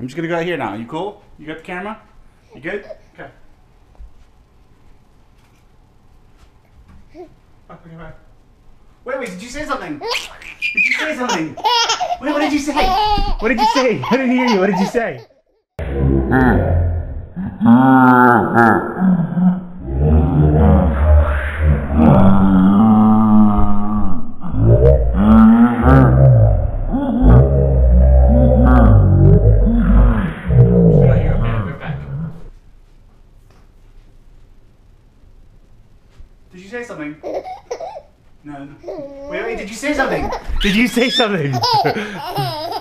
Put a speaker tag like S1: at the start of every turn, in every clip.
S1: I'm just gonna go out here now. You cool? You got the camera? You good? Okay. Oh, okay, bye. Wait, did you say something? Did you say something? Wait, what did you say? What did you say? I didn't hear you. What did you say? Did you say something? No. Wait, did you say something? Did you say something?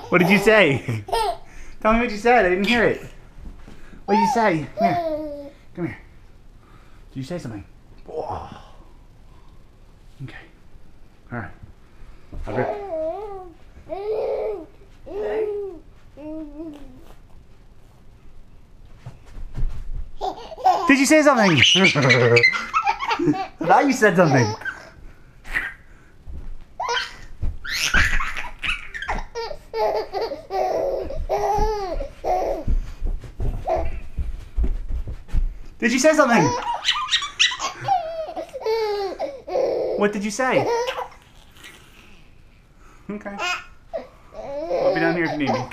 S1: What did you say? Tell me what you said. I didn't hear it. What did you say? Come here. Come here. Did you say something? Whoa. Okay. Alright. Did you say something? I thought you said something. Did you say something? What did you say? Okay. I'll be down here if you need me.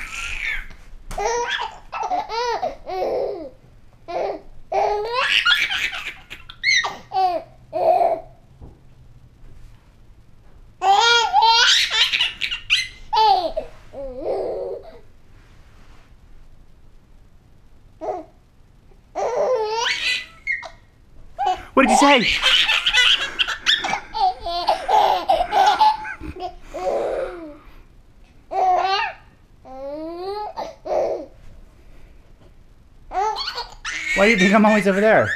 S1: What did you say? Why do you think I'm always over there?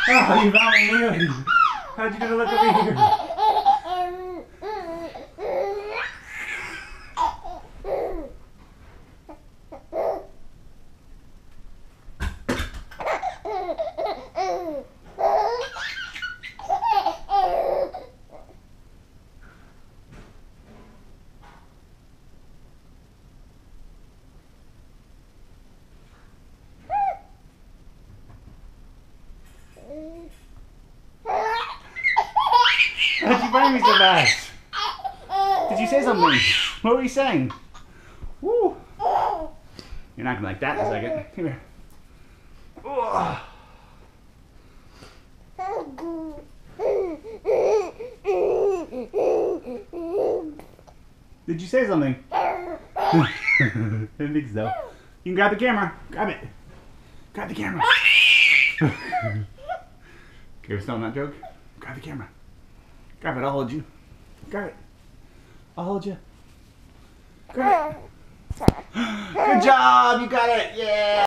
S1: Oh, you found me. How'd you get to look over here? How'd you find me so fast? Did you say something? What were you saying? Woo! You're not gonna like that in a second. Come here. Oh. Did you say something? I didn't think so. You can grab the camera. Grab it. Grab the camera. Okay, we're still on that joke? Grab the camera. Grab it, I'll hold you. Grab it. I'll hold you. Grab it. Good job, you got it. Yeah.